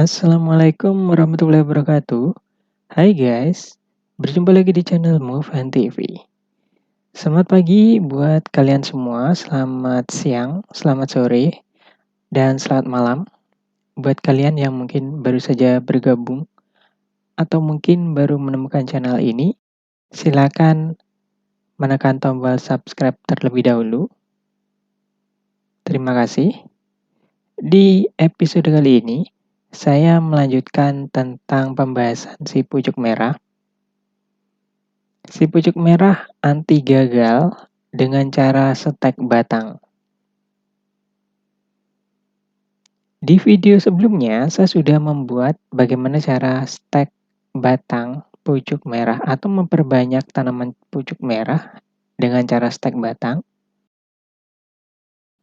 Assalamualaikum warahmatullahi wabarakatuh. Hai guys, berjumpa lagi di channel Move and TV. Selamat pagi buat kalian semua, selamat siang, selamat sore, dan selamat malam buat kalian yang mungkin baru saja bergabung atau mungkin baru menemukan channel ini. Silakan menekan tombol subscribe terlebih dahulu. Terima kasih. Di episode kali ini, saya melanjutkan tentang pembahasan si pucuk merah. Si pucuk merah anti gagal dengan cara stek batang. Di video sebelumnya, saya sudah membuat bagaimana cara stek batang pucuk merah atau memperbanyak tanaman pucuk merah dengan cara stek batang.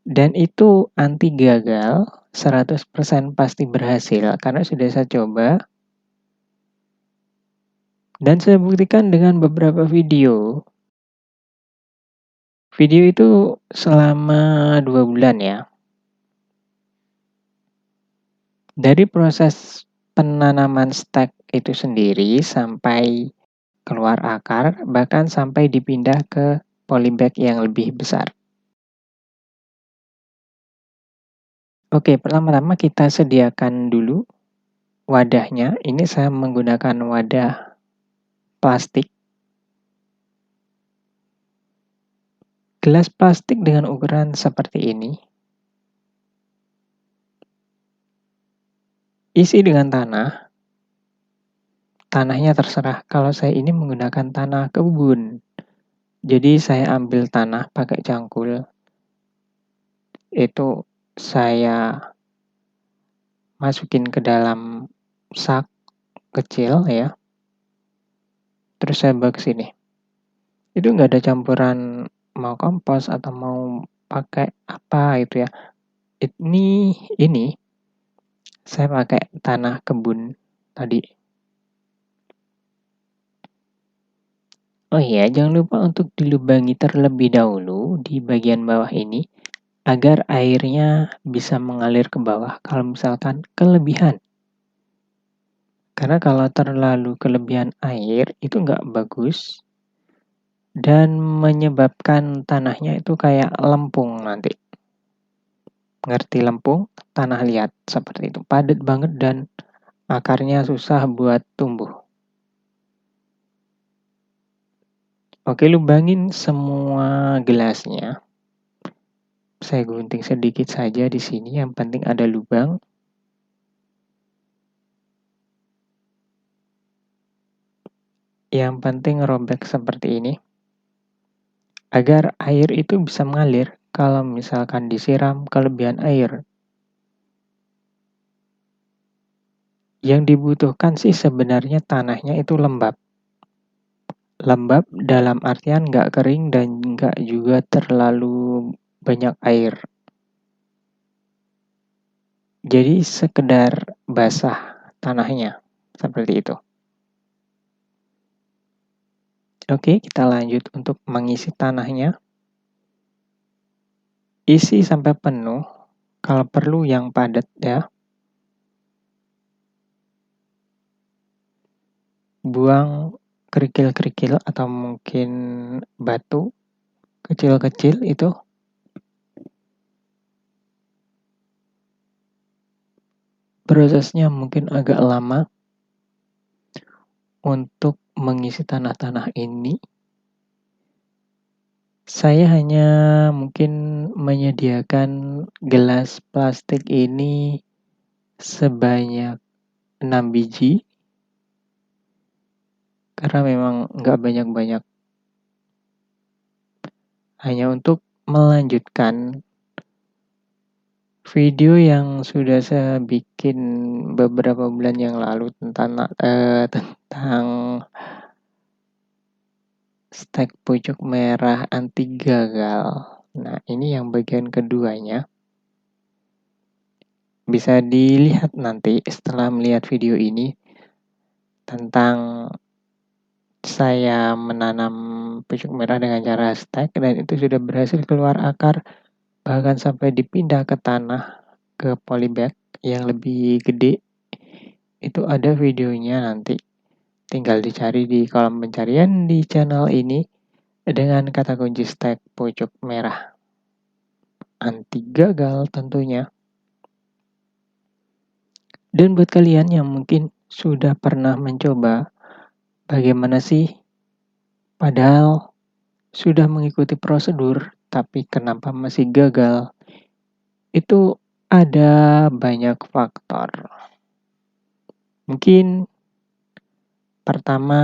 Dan itu anti gagal, 100% pasti berhasil karena sudah saya coba. Dan saya buktikan dengan beberapa video. Video itu selama 2 bulan ya. Dari proses penanaman stek itu sendiri sampai keluar akar, bahkan sampai dipindah ke polybag yang lebih besar. Oke, pertama-tama kita sediakan dulu wadahnya. Ini saya menggunakan wadah plastik. Gelas plastik dengan ukuran seperti ini. Isi dengan tanah. Tanahnya terserah. Kalau saya ini menggunakan tanah kebun. Jadi saya ambil tanah pakai cangkul. Itu saya masukin ke dalam sak kecil ya. Terus saya bawa ke sini. Itu nggak ada campuran mau kompos atau mau pakai apa itu ya. Ini saya pakai tanah kebun tadi. Oh iya, jangan lupa untuk dilubangi terlebih dahulu di bagian bawah ini agar airnya bisa mengalir ke bawah kalau misalkan kelebihan. Karena kalau terlalu kelebihan air itu nggak bagus dan menyebabkan tanahnya itu kayak lempung nanti. Ngerti lempung? Tanah liat seperti itu. Padat banget dan akarnya susah buat tumbuh. Oke, lubangin semua gelasnya. Saya gunting sedikit saja di sini, yang penting ada lubang. Yang penting robek seperti ini. Agar air itu bisa mengalir. Kalau misalkan disiram kelebihan air, yang dibutuhkan sih sebenarnya tanahnya itu lembab. Lembab dalam artian nggak kering dan nggak juga terlalu banyak air. Jadi sekedar basah tanahnya, seperti itu. Oke, kita lanjut untuk mengisi tanahnya. Isi sampai penuh, kalau perlu yang padat ya. Buang kerikil-kerikil atau mungkin batu kecil-kecil itu. Prosesnya mungkin agak lama untuk mengisi tanah-tanah ini. Saya hanya mungkin menyediakan gelas plastik ini sebanyak 6 biji. Karena memang nggak banyak-banyak. Hanya untuk melanjutkan video yang sudah saya bikin beberapa bulan yang lalu tentang stek pucuk merah anti gagal. Nah, ini yang bagian keduanya. Bisa dilihat nanti setelah melihat video ini tentang saya menanam pucuk merah dengan cara stek dan itu sudah berhasil keluar akar bahkan sampai dipindah ke tanah ke polybag yang lebih gede. Itu ada videonya nanti. Tinggal dicari di kolom pencarian di channel ini dengan kata kunci stek pucuk merah. Anti gagal tentunya. Dan buat kalian yang mungkin sudah pernah mencoba, bagaimana sih? Padahal sudah mengikuti prosedur, tapi kenapa masih gagal? Itu ada banyak faktor. Mungkin pertama,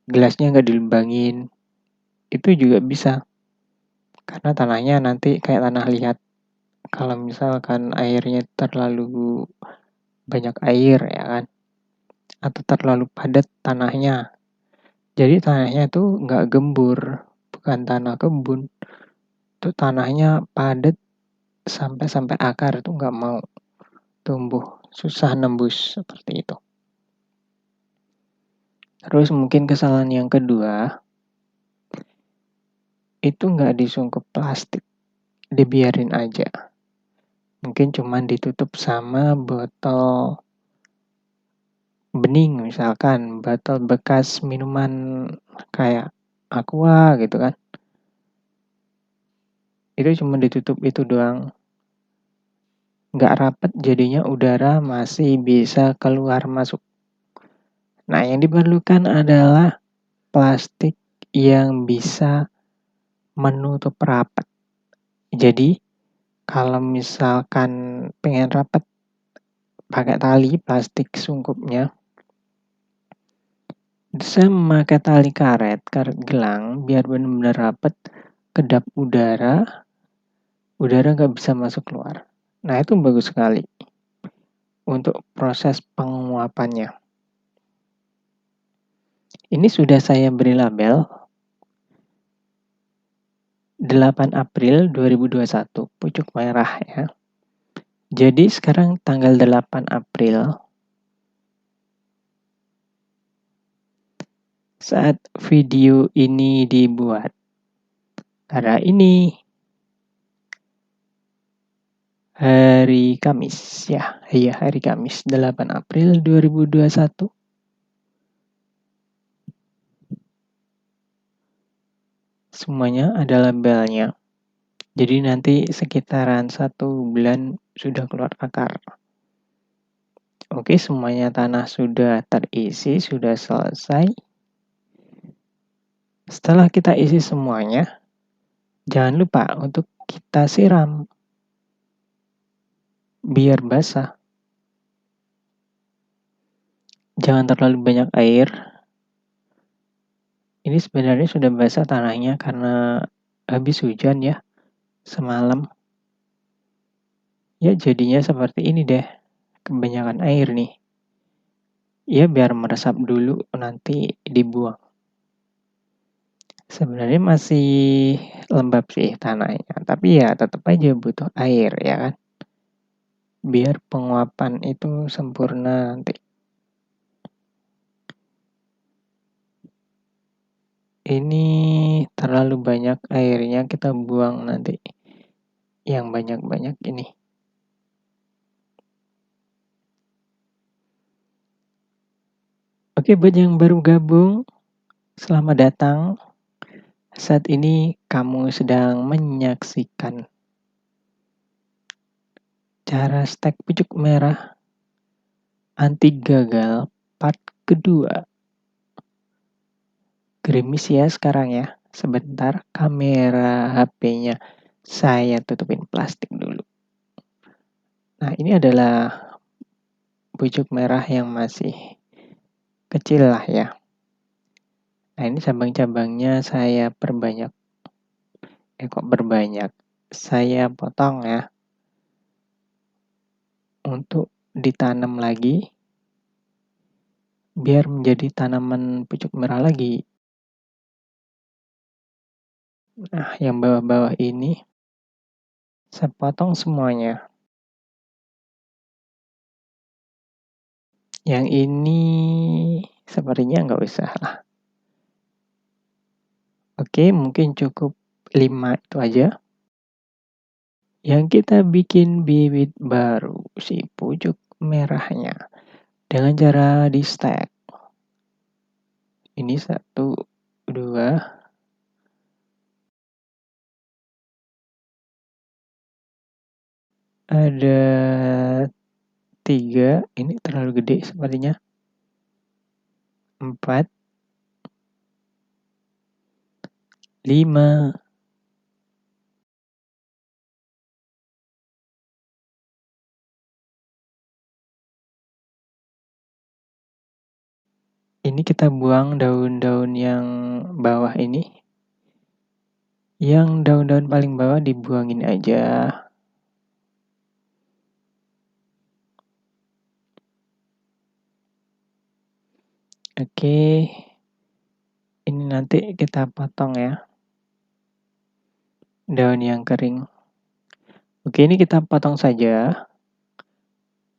gelasnya nggak dilubangin. Itu juga bisa. Karena tanahnya nanti kayak tanah liat. Kalau misalkan airnya terlalu banyak air ya kan. Atau terlalu padat tanahnya. Jadi tanahnya itu nggak gembur. Bukan tanah kebun. Itu tanahnya padat sampai akar itu nggak mau tumbuh. Susah nembus seperti itu. Terus mungkin kesalahan yang kedua, itu nggak disungkup plastik, dibiarin aja. Mungkin cuman ditutup sama botol bening misalkan, botol bekas minuman kayak Aqua gitu kan. Itu cuma ditutup itu doang. Nggak rapet jadinya udara masih bisa keluar masuk. Nah yang diperlukan adalah plastik yang bisa menutup rapat. Jadi kalau misalkan pengen rapat pakai tali plastik sungkupnya, saya memakai tali karet gelang biar benar-benar rapat, kedap udara nggak bisa masuk keluar. Nah itu bagus sekali untuk proses penguapannya. Ini sudah saya beri label 8 April 2021, pucuk merah ya. Jadi sekarang tanggal 8 April, saat video ini dibuat. Karena ini hari Kamis ya. Iya, hari Kamis 8 April 2021. Semuanya ada labelnya. Jadi nanti sekitaran 1 bulan sudah keluar akar. Oke, semuanya tanah sudah terisi, sudah selesai. Setelah kita isi semuanya, jangan lupa untuk kita siram biar basah. Jangan terlalu banyak air. Ini sebenarnya sudah basah tanahnya karena habis hujan ya semalam. Ya jadinya seperti ini deh. Kebanyakan air nih. Ya biar meresap dulu nanti dibuang. Sebenarnya masih lembab sih tanahnya, tapi ya tetap aja butuh air ya kan. Biar penguapan itu sempurna nanti. Ini terlalu banyak airnya, kita buang nanti. Yang banyak-banyak ini. Oke, buat yang baru gabung, selamat datang. Saat ini kamu sedang menyaksikan cara stek pucuk merah anti gagal part kedua. Gerimis ya sekarang ya. Sebentar kamera HP-nya saya tutupin plastik dulu. Nah ini adalah pucuk merah yang masih kecil lah ya. Nah ini cabang-cabangnya saya perbanyak. Kok berbanyak? Saya potong ya. Untuk ditanam lagi. Biar menjadi tanaman pucuk merah lagi. Nah yang bawah-bawah ini saya potong semuanya. Yang ini sepertinya nggak usah lah. Oke, mungkin cukup 5 itu aja. Yang kita bikin bibit baru si pucuk merahnya dengan cara di stack. Ini 1, 2, ada 3, ini terlalu gede sepertinya. 4, 5, ini kita buang daun-daun yang bawah ini. Yang daun-daun paling bawah dibuangin aja. Oke. Ini nanti kita potong ya. Daun yang kering. Oke, ini kita potong saja.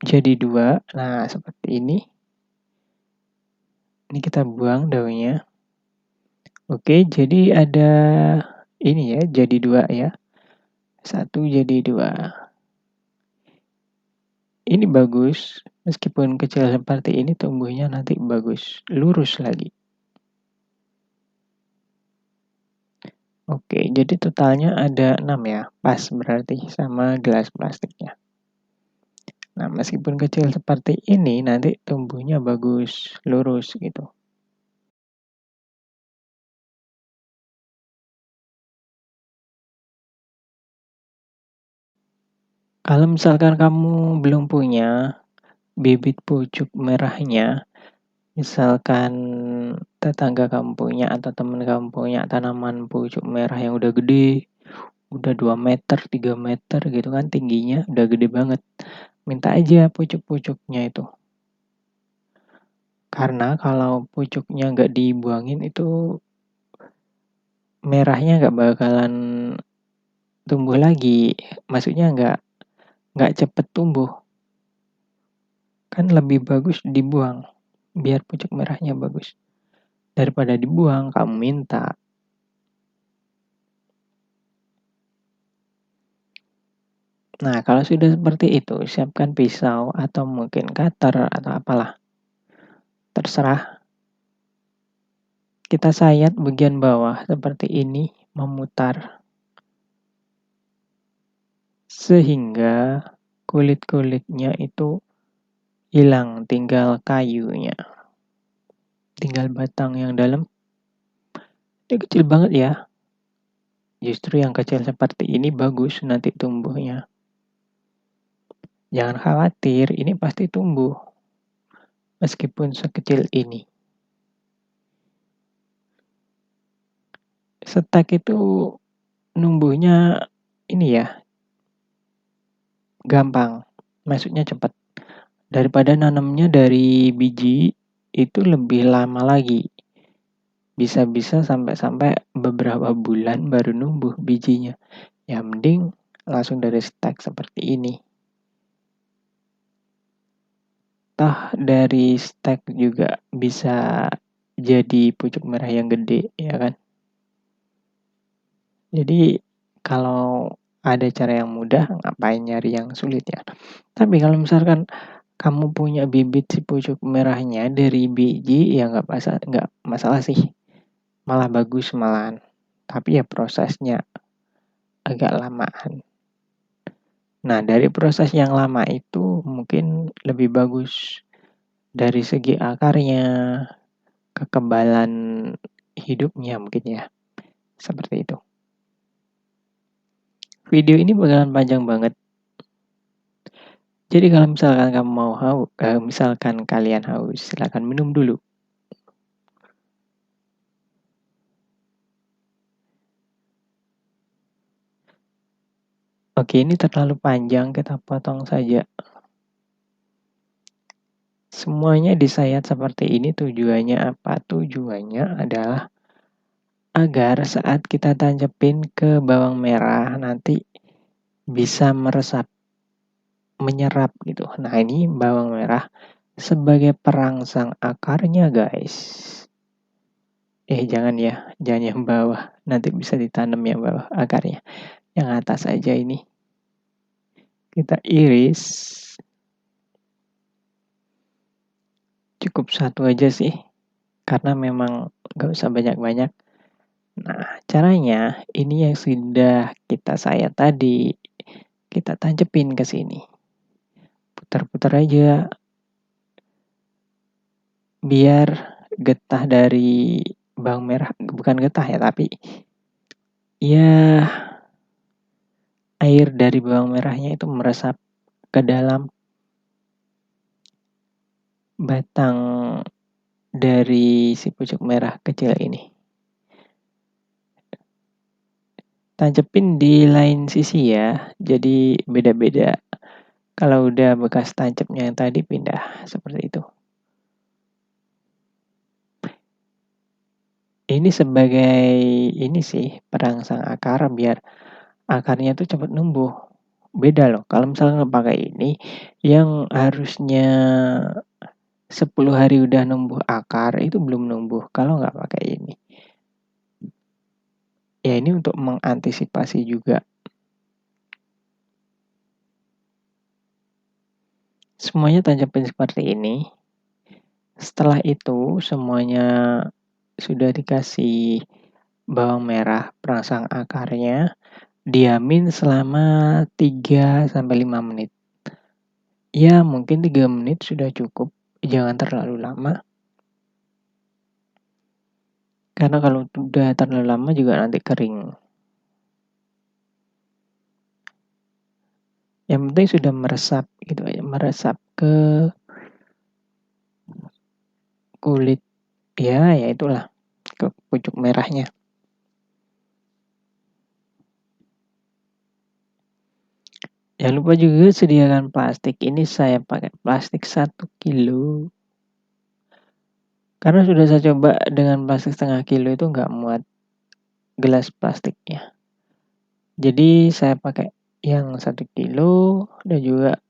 Jadi 2. Nah, seperti ini. Ini kita buang daunnya. Oke, jadi ada ini ya, jadi 2 ya. 1 jadi 2. Ini bagus, meskipun kecil seperti ini tumbuhnya nanti bagus, lurus lagi. Oke, jadi totalnya ada 6 ya, pas berarti sama gelas plastiknya. Nah, meskipun kecil seperti ini nanti tumbuhnya bagus, lurus gitu. Kalau misalkan kamu belum punya bibit pucuk merahnya, misalkan tetangga kamu punya atau teman kamu punya tanaman pucuk merah yang udah gede, udah 2 meter, 3 meter gitu kan tingginya, udah gede banget. Minta aja pucuk-pucuknya itu. Karena kalau pucuknya nggak dibuangin itu merahnya nggak bakalan tumbuh lagi. Maksudnya nggak cepet tumbuh. Kan lebih bagus dibuang biar pucuk merahnya bagus. Daripada dibuang, kamu minta. Nah, kalau sudah seperti itu, siapkan pisau atau mungkin cutter atau apalah. Terserah. Kita sayat bagian bawah seperti ini, memutar. Sehingga kulit-kulitnya itu hilang, tinggal kayunya. Tinggal batang yang dalam. Ini kecil banget ya. Justru yang kecil seperti ini bagus nanti tumbuhnya. Jangan khawatir, ini pasti tumbuh. Meskipun sekecil ini. Stek itu numbuhnya ini ya, gampang. Maksudnya cepat. Daripada nanamnya dari biji, itu lebih lama lagi. Bisa-bisa sampai beberapa bulan baru numbuh bijinya. Ya mending langsung dari stek seperti ini. Toh dari stek juga bisa jadi pucuk merah yang gede, ya kan? Jadi kalau ada cara yang mudah, ngapain nyari yang sulit ya? Tapi kalau misalkan kamu punya bibit si pucuk merahnya dari biji, ya nggak masalah sih. Malah bagus malahan. Tapi ya prosesnya agak lamaan. Nah, dari proses yang lama itu mungkin lebih bagus dari segi akarnya, kekebalan hidupnya mungkin ya. Seperti itu. Video ini bakalan panjang banget. Jadi kalau misalkan kamu mau misalkan kalian haus, silakan minum dulu. Oke, ini terlalu panjang, kita potong saja. Semuanya disayat seperti ini tujuannya apa? Tujuannya adalah agar saat kita tancepin ke bawang merah nanti bisa menyerap gitu. Nah, ini bawang merah sebagai perangsang akarnya, guys. Jangan ya, jangan yang bawah. Nanti bisa ditanam yang bawah akarnya. Yang atas aja ini. Kita iris. Cukup satu aja sih, karena memang nggak usah banyak-banyak. Nah, caranya ini yang sudah kita sayat tadi, kita tancepin ke sini. Putar-putar aja biar getah dari bawang merah, bukan getah ya, tapi ya air dari bawang merahnya itu meresap ke dalam batang dari si pucuk merah kecil ini. Tancepin di lain sisi ya, jadi beda-beda. Kalau udah bekas tancapnya yang tadi pindah seperti itu. Ini sebagai ini sih perangsang akar biar akarnya tuh cepat numbuh. Beda loh kalau misalnya pakai ini yang harusnya 10 hari udah numbuh akar itu belum numbuh kalau nggak pakai ini. Ya ini untuk mengantisipasi juga. Semuanya tancapin seperti ini. Setelah itu semuanya sudah dikasih bawang merah perangsang akarnya, diamin selama 3 sampai 5 menit. Ya mungkin 3 menit sudah cukup, jangan terlalu lama. Karena kalau udah terlalu lama juga nanti kering. Yang penting sudah meresap gitu aja, meresap ke kulit. Ya itulah, ke pucuk merahnya. Jangan lupa juga sediakan plastik. Ini saya pakai plastik 1 kilo. Karena sudah saya coba dengan plastik setengah kilo itu nggak muat gelas plastiknya. Jadi saya pakai yang 1 kilo dan juga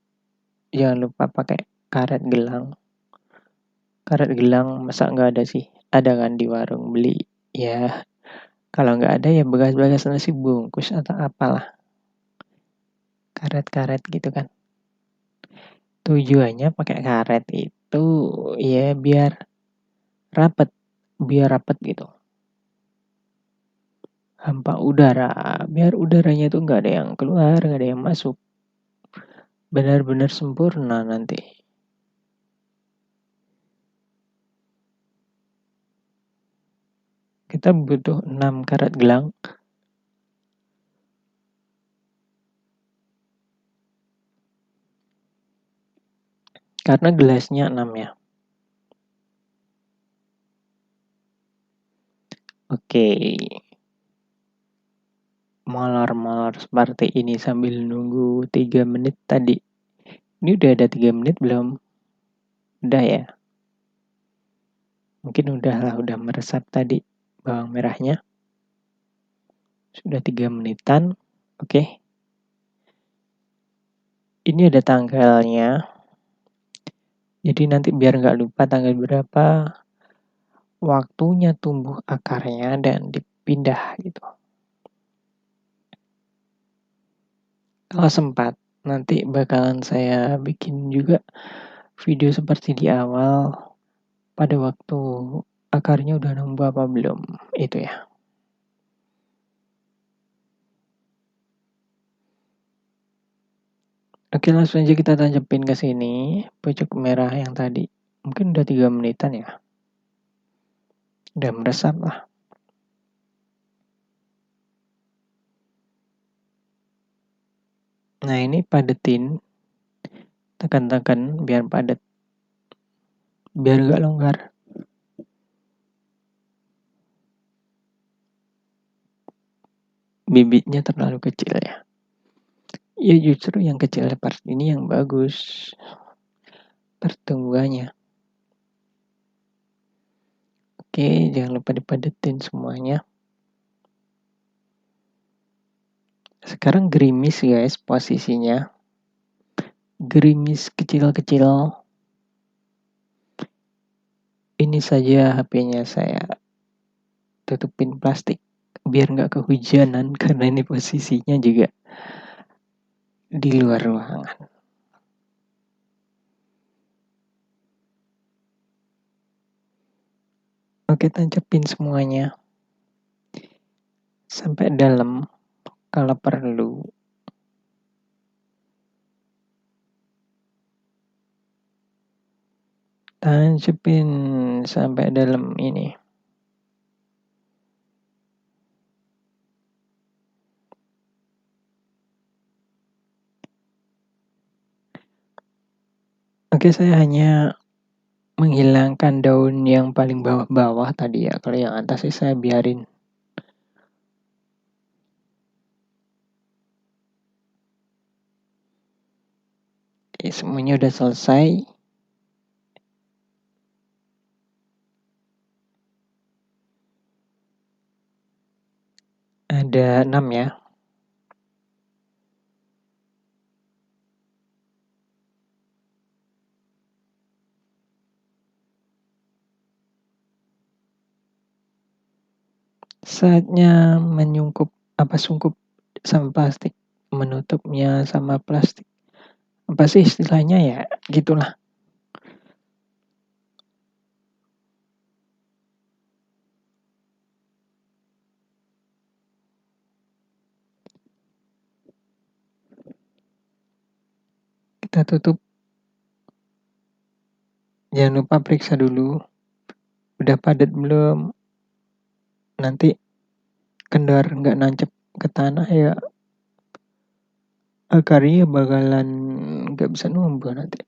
jangan lupa pakai karet gelang. Karet gelang masa nggak ada sih? Ada kan di warung beli. Ya kalau nggak ada ya bekas-bekas nasi bungkus atau apalah. Karet-karet gitu kan. Tujuannya pakai karet itu ya biar rapet gitu. Hampa udara, biar udaranya itu nggak ada yang keluar, nggak ada yang masuk. Benar-benar sempurna nanti. Kita butuh 6 karet gelang. Karena gelasnya 6 ya. Oke. Molor-molor seperti ini sambil nunggu 3 menit tadi. Ini udah ada 3 menit belum? Udah ya? Mungkin udah meresap tadi bawang merahnya. Sudah 3 menitan. Oke. Ini ada tanggalnya. Jadi nanti biar nggak lupa tanggal berapa waktunya tumbuh akarnya dan dipindah gitu. Kalau sempat, nanti bakalan saya bikin juga video seperti di awal pada waktu akarnya udah numbuh apa belum, itu ya. Oke, langsung aja kita tancapin ke sini, pucuk merah yang tadi. Mungkin udah 3 menitan ya. Udah meresap lah. Nah, ini padetin. Tekan-tekan biar padat. Biar gak longgar. Bibitnya terlalu kecil ya. Ya justru yang kecil part ini yang bagus pertumbuhannya. Oke, jangan lupa dipadetin semuanya. Sekarang gerimis guys posisinya. Gerimis kecil-kecil. Ini saja HP-nya saya tutupin plastik biar nggak kehujanan karena ini posisinya juga di luar ruangan. Oke, tancepin semuanya sampai dalam kalau perlu. Tancepin sampai dalam ini. Oke, saya hanya menghilangkan daun yang paling bawah-bawah tadi ya. Kalau yang atas sih saya biarin. Oke, semuanya udah selesai. Ada 6 ya. Saatnya sungkup sama plastik, menutupnya sama plastik. Apa sih istilahnya ya? Gitulah. Kita tutup. Jangan lupa periksa dulu. Udah padat belum? Nanti kendor nggak nancep ke tanah ya akarnya bakalan nggak bisa numbuh nanti.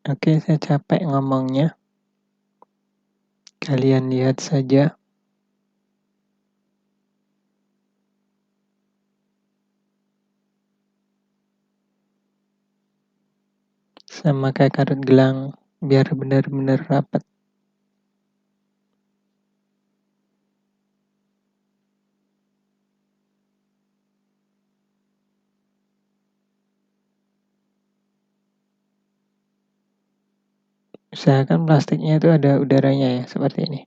Oke, saya capek ngomongnya. Kalian lihat saja. Sama kayak karut gelang, biar benar-benar rapat. Usahakan plastiknya itu ada udaranya ya, seperti ini.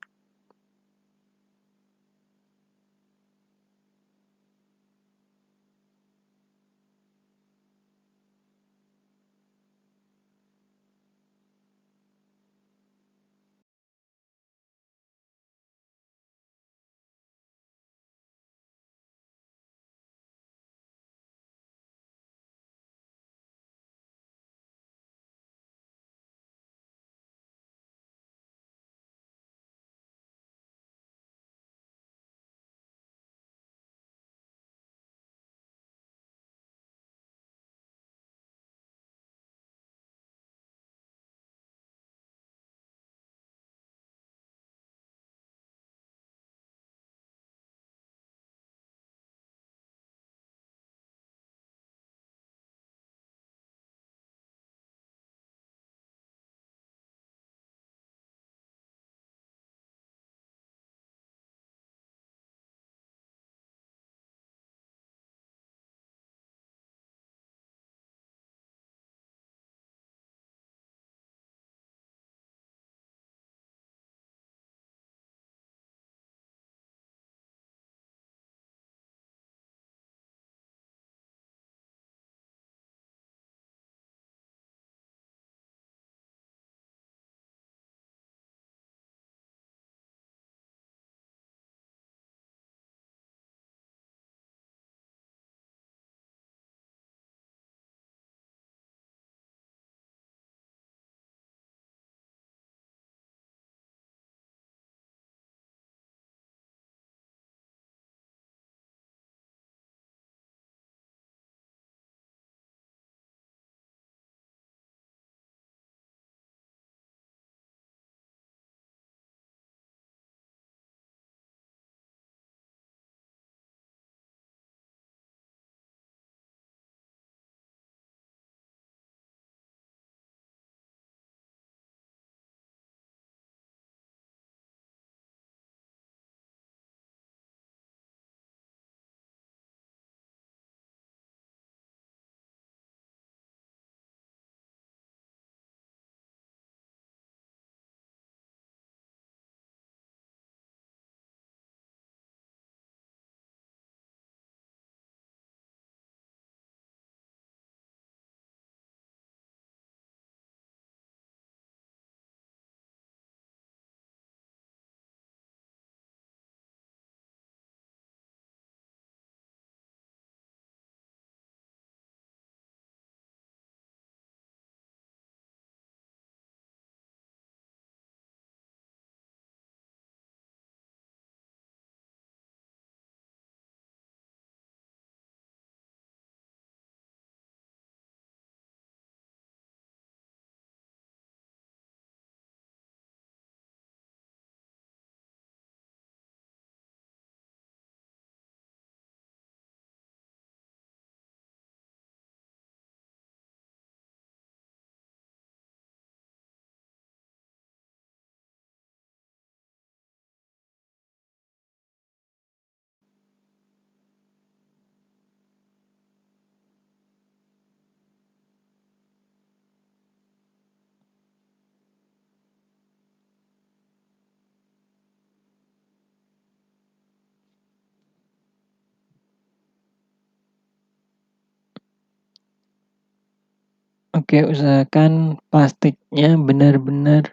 Oke, usahakan plastiknya benar-benar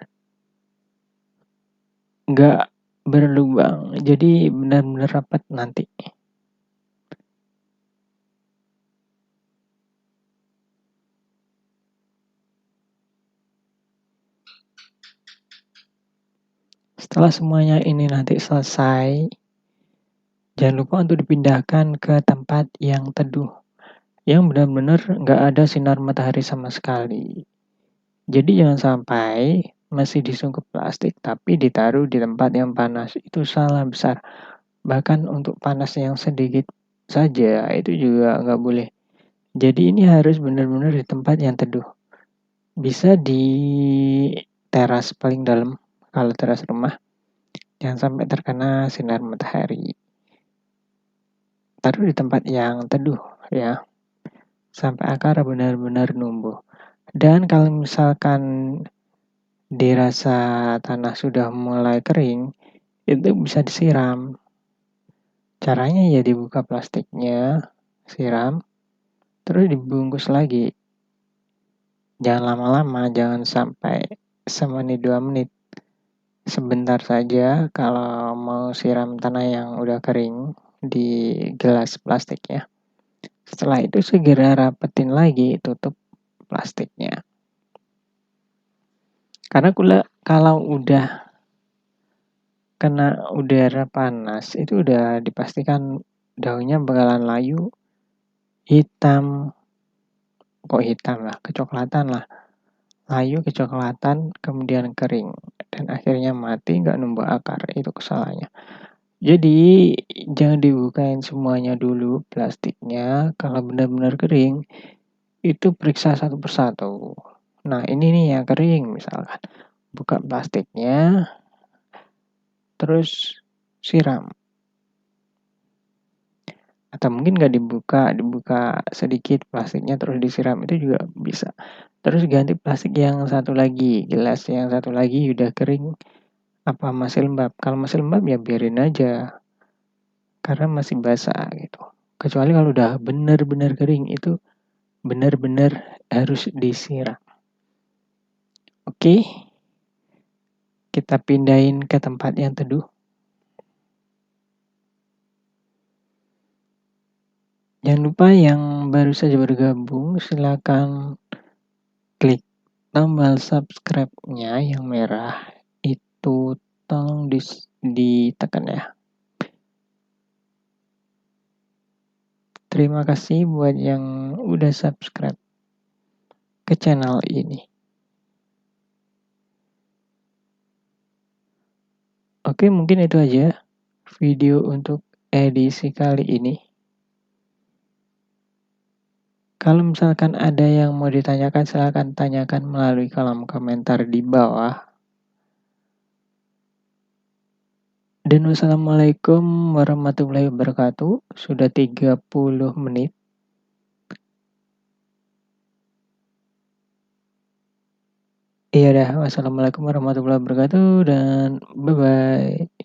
nggak berlubang, jadi benar-benar rapat nanti. Setelah semuanya ini nanti selesai, jangan lupa untuk dipindahkan ke tempat yang teduh, yang benar-benar nggak ada sinar matahari sama sekali. Jadi jangan sampai masih disungkup plastik tapi ditaruh di tempat yang panas. Itu salah besar. Bahkan untuk panas yang sedikit saja itu juga nggak boleh. Jadi ini harus benar-benar di tempat yang teduh. Bisa di teras paling dalam kalau teras rumah. Jangan sampai terkena sinar matahari. Taruh di tempat yang teduh ya. Sampai akar benar-benar numbuh. Dan kalau misalkan dirasa tanah sudah mulai kering, itu bisa disiram. Caranya ya dibuka plastiknya, siram, terus dibungkus lagi. Jangan lama-lama, jangan sampai semenit 2 menit. Sebentar saja kalau mau siram tanah yang udah kering di gelas plastiknya. Setelah itu segera rapetin lagi tutup plastiknya. Karena kalau udah kena udara panas itu udah dipastikan daunnya bakalan layu, hitam, kok hitam lah, kecoklatan lah. Layu, kecoklatan, kemudian kering. Dan akhirnya mati, nggak numbuh akar. Itu kesalahannya. Jadi, jangan dibukain semuanya dulu plastiknya. Kalau benar-benar kering, itu periksa satu persatu. Nah, ini nih yang kering misalkan. Buka plastiknya, terus siram. Atau mungkin nggak dibuka sedikit plastiknya terus disiram, itu juga bisa. Terus ganti plastik yang satu lagi, gelas yang satu lagi udah kering, apa masih lembab. Kalau masih lembab ya biarin aja, karena masih basah gitu. Kecuali kalau udah benar-benar kering, itu benar-benar harus disiram. Oke, kita pindahin ke tempat yang teduh. Jangan lupa yang baru saja bergabung, silakan klik tombol subscribe-nya yang merah. Itu tolong ditekan ya. Terima kasih buat yang udah subscribe ke channel ini. Oke, mungkin itu aja video untuk edisi kali ini. Kalau misalkan ada yang mau ditanyakan, silakan tanyakan melalui kolom komentar di bawah. Dan wassalamualaikum warahmatullahi wabarakatuh. Sudah 30 menit. Iya dah, wassalamualaikum warahmatullahi wabarakatuh dan bye-bye.